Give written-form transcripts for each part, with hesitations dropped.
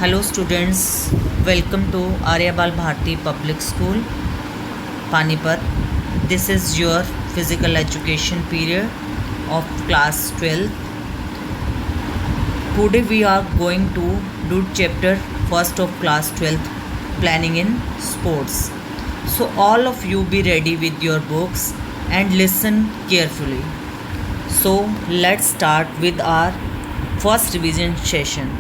Hello students, welcome to Aryabal Bharti Public School, Panipat. This is your physical education period of class 12. Today we are going to do chapter 1st of class 12th, planning in sports. So all of you be ready with your books and listen carefully. So let's start with our first revision session.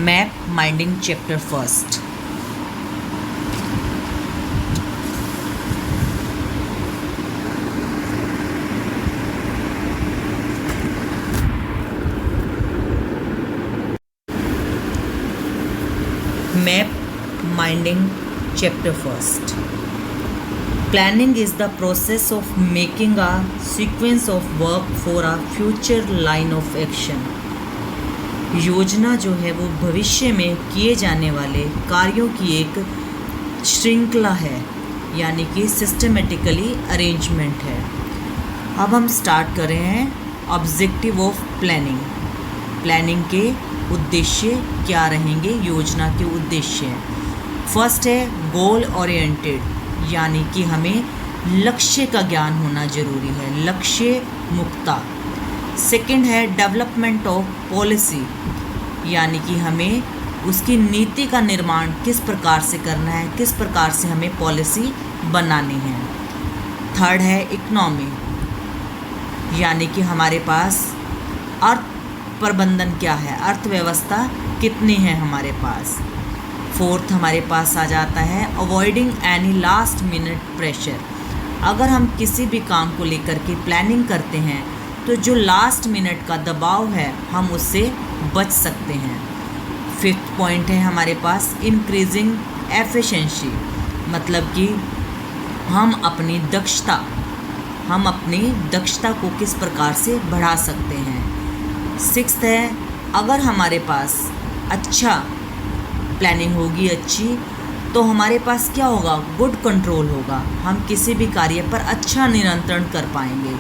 Map minding chapter first. Map minding chapter first. Planning is the process of making a sequence of work for a future line of action. योजना जो है वो भविष्य में किए जाने वाले कार्यों की एक श्रृंखला है, यानी कि सिस्टमेटिकली अरेंजमेंट है। अब हम स्टार्ट कर रहे हैं ऑब्जेक्टिव ऑफ प्लानिंग। प्लानिंग के उद्देश्य क्या रहेंगे, योजना के उद्देश्य। फर्स्ट है गोल ओरिएंटेड, यानी कि हमें लक्ष्य का ज्ञान होना जरूरी है, लक्ष्य मुक्ता। सेकंड है डेवलपमेंट ऑफ पॉलिसी, यानी कि हमें उसकी नीति का निर्माण किस प्रकार से करना है, किस प्रकार से हमें पॉलिसी बनानी है। थर्ड है इकोनॉमी, यानी कि हमारे पास अर्थ प्रबंधन क्या है, अर्थव्यवस्था कितनी है हमारे पास। फोर्थ हमारे पास आ जाता है avoiding any last minute pressure. अगर हम किसी भी काम को लेकर के प्लानिंग करते हैं तो जो लास्ट मिनट का दबाव है हम उससे बच सकते हैं। फिफ्थ पॉइंट है हमारे पास इंक्रीजिंग एफिशिएंसी, मतलब कि हम अपनी दक्षता को किस प्रकार से बढ़ा सकते हैं। सिक्स्थ है अगर हमारे पास अच्छा प्लानिंग होगी अच्छी, तो हमारे पास क्या होगा, गुड कंट्रोल होगा, हम किसी भी कार्य पर अच्छा नियंत्रण कर पाएंगे।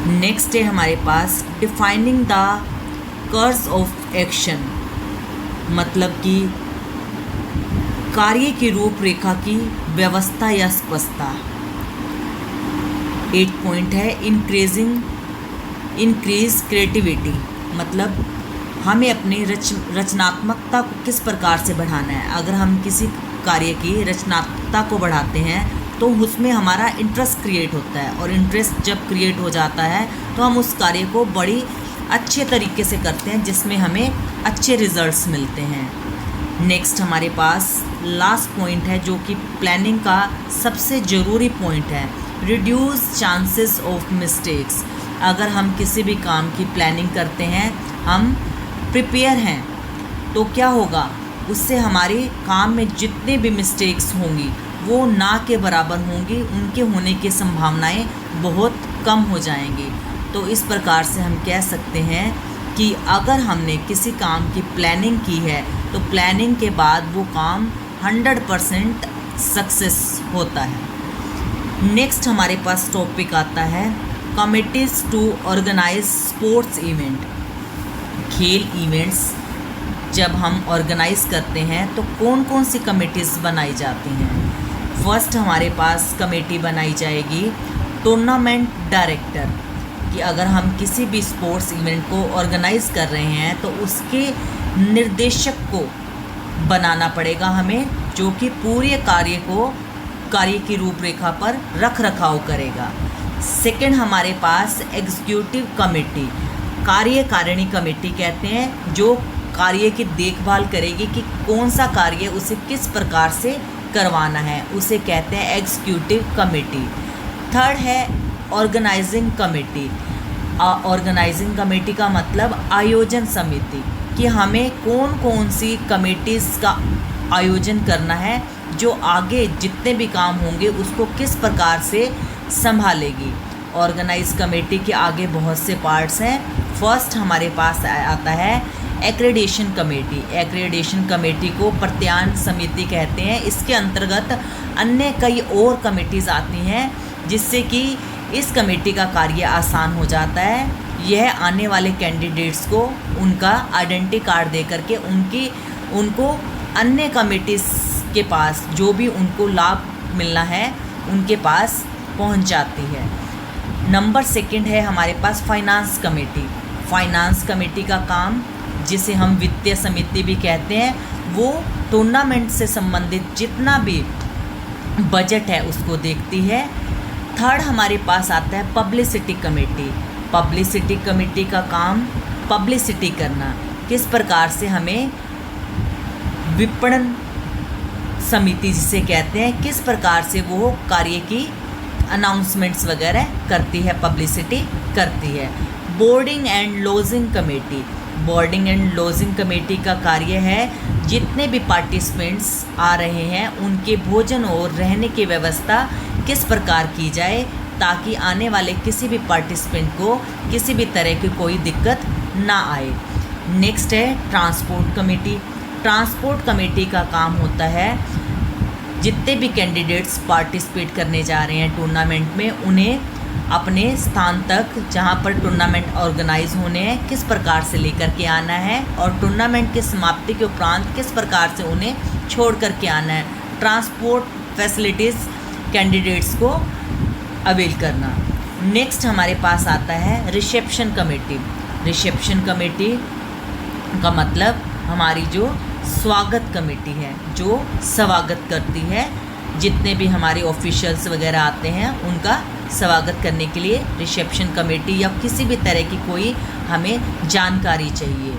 नेक्स्ट है हमारे पास defining the course of action, मतलब कि कार्य की रूपरेखा की व्यवस्था या स्पष्टता। 8 पॉइंट है इंक्रीज क्रिएटिविटी, मतलब हमें अपनी रचनात्मकता को किस प्रकार से बढ़ाना है। अगर हम किसी कार्य की रचनात्मकता को बढ़ाते हैं तो उसमें हमारा इंटरेस्ट क्रिएट होता है, और इंटरेस्ट जब क्रिएट हो जाता है तो हम उस कार्य को बड़ी अच्छे तरीके से करते हैं, जिसमें हमें अच्छे रिजल्ट्स मिलते हैं। नेक्स्ट हमारे पास लास्ट पॉइंट है जो कि प्लानिंग का सबसे ज़रूरी पॉइंट है, रिड्यूस चांसेस ऑफ मिस्टेक्स। अगर हम किसी भी काम की प्लानिंग करते हैं, हम प्रिपेयर हैं, तो क्या होगा, उससे हमारे काम में जितने भी मिस्टेक्स होंगी वो ना के बराबर होंगी, उनके होने की संभावनाएं बहुत कम हो जाएंगी। तो इस प्रकार से हम कह सकते हैं कि अगर हमने किसी काम की प्लानिंग की है तो प्लानिंग के बाद वो काम 100% सक्सेस होता है। नेक्स्ट हमारे पास टॉपिक आता है committees to organise sports event. खेल इवेंट्स जब हम ऑर्गेनाइज करते हैं तो कौन कौन सी कमिटीज़ बनाई जाती हैं। फर्स्ट हमारे पास कमेटी बनाई जाएगी टूर्नामेंट डायरेक्टर, कि अगर हम किसी भी स्पोर्ट्स इवेंट को ऑर्गेनाइज कर रहे हैं तो उसके निर्देशक को बनाना पड़ेगा हमें, जो कि पूरे कार्य की रूपरेखा पर रख रखाव करेगा। सेकंड हमारे पास एग्जीक्यूटिव कमेटी, कार्यकारिणी कमेटी कहते हैं, जो कार्य की देखभाल करेगी कि कौन सा कार्य उसे किस प्रकार से करवाना है, उसे कहते हैं एग्जीक्यूटिव कमेटी। थर्ड है ऑर्गेनाइजिंग कमेटी। ऑर्गेनाइजिंग कमेटी का मतलब आयोजन समिति, कि हमें कौन कौन सी कमेटीज़ का आयोजन करना है, जो आगे जितने भी काम होंगे उसको किस प्रकार से संभालेगी। ऑर्गेनाइज कमेटी के आगे बहुत से पार्ट्स हैं। फर्स्ट हमारे पास आता है एक्रेडिशन कमेटी। एक्रेडिशन कमेटी को प्रत्यायन समिति कहते हैं। इसके अंतर्गत अन्य कई और कमेटीज़ आती हैं, जिससे कि इस कमेटी का कार्य आसान हो जाता है। यह आने वाले कैंडिडेट्स को उनका आइडेंटिटी कार्ड दे करके उनको अन्य कमेटीज़ के पास जो भी उनको लाभ मिलना है उनके पास पहुंच जाती है। नंबर 2 है हमारे पास फाइनेंस कमेटी। फाइनेंस कमेटी का काम, जिसे हम वित्तीय समिति भी कहते हैं, वो टूर्नामेंट से संबंधित जितना भी बजट है उसको देखती है। 3rd हमारे पास आता है पब्लिसिटी कमेटी। पब्लिसिटी कमेटी का काम पब्लिसिटी करना, किस प्रकार से हमें विपणन समिति जिसे कहते हैं, किस प्रकार से वो कार्य की अनाउंसमेंट्स वगैरह करती है, पब्लिसिटी करती है। Boarding and lodging committee. Boarding and lodging committee का कार्य है जितने भी पार्टिसिपेंट्स आ रहे हैं उनके भोजन और रहने की व्यवस्था किस प्रकार की जाए, ताकि आने वाले किसी भी पार्टिसिपेंट को किसी भी तरह की कोई दिक्कत ना आए। नेक्स्ट है ट्रांसपोर्ट कमेटी। ट्रांसपोर्ट कमेटी का काम होता है जितने भी कैंडिडेट्स पार्टिसिपेट करने जा रहे हैं टूर्नामेंट में, उन्हें अपने स्थान तक जहां पर टूर्नामेंट ऑर्गेनाइज होने हैं किस प्रकार से लेकर के आना है, और टूर्नामेंट की समाप्ति के उपरांत किस प्रकार से उन्हें छोड़ करके आना है। ट्रांसपोर्ट फैसिलिटीज़ कैंडिडेट्स को अवेल करना। नेक्स्ट हमारे पास आता है रिसेप्शन कमेटी। रिसेप्शन कमेटी का मतलब हमारी जो स्वागत कमेटी है, जो स्वागत करती है जितने भी हमारे ऑफिशियल्स वगैरह आते हैं उनका स्वागत करने के लिए रिसेप्शन कमेटी, या किसी भी तरह की कोई हमें जानकारी चाहिए।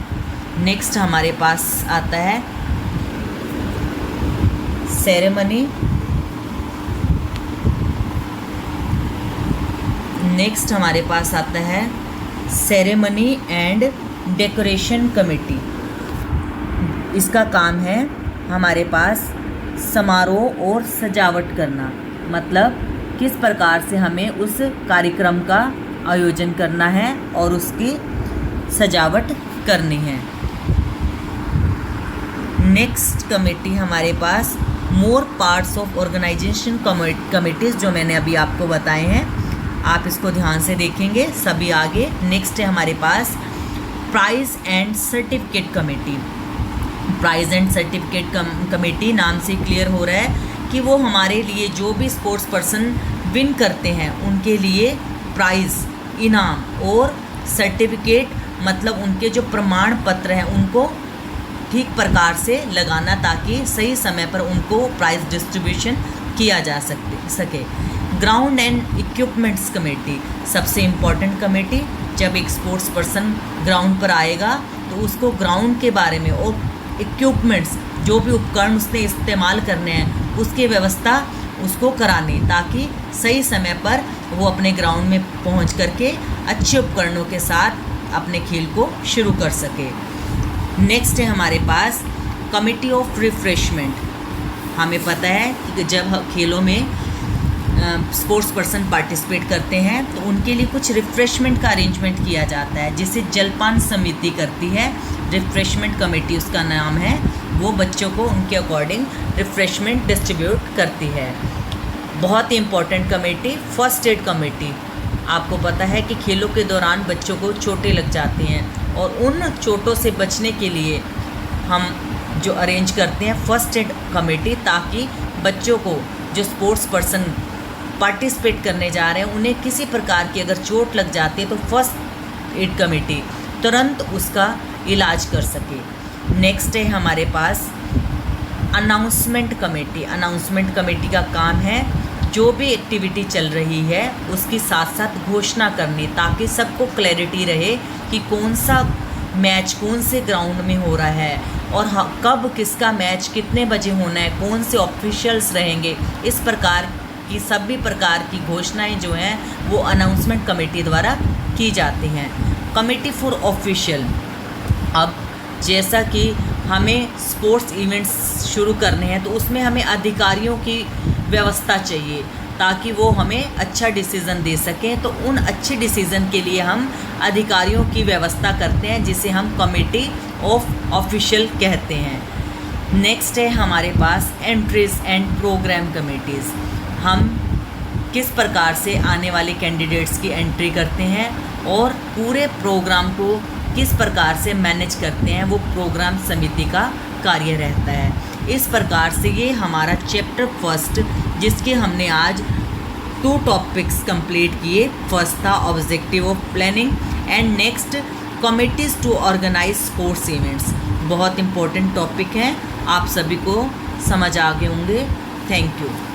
नेक्स्ट हमारे पास आता है सेरेमनी। नेक्स्ट हमारे पास आता है सेरेमनी एंड डेकोरेशन कमेटी। इसका काम है हमारे पास समारोह और सजावट करना, मतलब किस प्रकार से हमें उस कार्यक्रम का आयोजन करना है और उसकी सजावट करनी है। नेक्स्ट कमेटी हमारे पास मोर पार्ट्स ऑफ ऑर्गेनाइजेशन कमेटीज़, जो मैंने अभी आपको बताए हैं, आप इसको ध्यान से देखेंगे सभी आगे। नेक्स्ट है हमारे पास prize and certificate committee. Prize and certificate committee नाम से क्लियर हो रहा है कि वो हमारे लिए जो भी स्पोर्ट्स पर्सन विन करते हैं उनके लिए प्राइज़, इनाम और सर्टिफिकेट, मतलब उनके जो प्रमाण पत्र हैं उनको ठीक प्रकार से लगाना, ताकि सही समय पर उनको प्राइज़ डिस्ट्रीब्यूशन किया जा सके। ग्राउंड एंड इक्विपमेंट्स कमेटी सबसे इम्पॉर्टेंट कमेटी। जब एक स्पोर्ट्स पर्सन ग्राउंड पर आएगा तो उसको ग्राउंड के बारे में और इक्विपमेंट्स, जो भी उपकरण उसने इस्तेमाल करने हैं, उसकी व्यवस्था उसको करानी, ताकि सही समय पर वो अपने ग्राउंड में पहुंच करके अच्छे उपकरणों के साथ अपने खेल को शुरू कर सके। नेक्स्ट है हमारे पास कमेटी ऑफ रिफ्रेशमेंट। हमें पता है कि जब खेलों में स्पोर्ट्स पर्सन पार्टिसिपेट करते हैं तो उनके लिए कुछ रिफ़्रेशमेंट का अरेंजमेंट किया जाता है, जिसे जलपान समिति करती है। रिफ़्रेशमेंट कमेटी उसका नाम है। वो बच्चों को उनके अकॉर्डिंग रिफ़्रेशमेंट डिस्ट्रीब्यूट करती है। बहुत ही important committee first aid committee. आपको पता है कि खेलों के दौरान बच्चों को चोटें लग जाती हैं, और उन चोटों से बचने के लिए हम जो अरेंज करते हैं फर्स्ट एड कमेटी, ताकि बच्चों को जो स्पोर्ट्स पर्सन पार्टिसिपेट करने जा रहे हैं उन्हें किसी प्रकार की अगर चोट लग जाती है तो फर्स्ट एड कमेटी तुरंत उसका इलाज कर सके। नेक्स्ट है हमारे पास अनाउंसमेंट कमेटी। अनाउंसमेंट कमेटी का काम है जो भी एक्टिविटी चल रही है उसकी साथ साथ घोषणा करनी, ताकि सबको क्लैरिटी रहे कि कौन सा मैच कौन से ग्राउंड में हो रहा है और कब किसका मैच कितने बजे होना है, कौन से ऑफिशियल्स रहेंगे। इस प्रकार की सभी प्रकार की घोषणाएं जो हैं वो अनाउंसमेंट कमेटी द्वारा की जाती हैं। कमेटी फॉर ऑफिशियल, अब जैसा कि हमें स्पोर्ट्स इवेंट्स शुरू करने हैं तो उसमें हमें अधिकारियों की व्यवस्था चाहिए, ताकि वो हमें अच्छा डिसीज़न दे सकें। तो उन अच्छे डिसीज़न के लिए हम अधिकारियों की व्यवस्था करते हैं, जिसे हम कमेटी ऑफ ऑफिशियल कहते हैं। नेक्स्ट है हमारे पास एंट्रीज एंड प्रोग्राम कमेटीज़। हम किस प्रकार से आने वाले कैंडिडेट्स की एंट्री करते हैं और पूरे प्रोग्राम को किस प्रकार से मैनेज करते हैं, वो प्रोग्राम समिति का कार्य रहता है। इस प्रकार से ये हमारा चैप्टर फर्स्ट, जिसके हमने आज 2 टॉपिक्स कंप्लीट किए। फर्स्ट था objective of planning and next committees to organise sports events. बहुत इंपॉर्टेंट टॉपिक है, आप सभी को समझ आ गए होंगे। Thank you.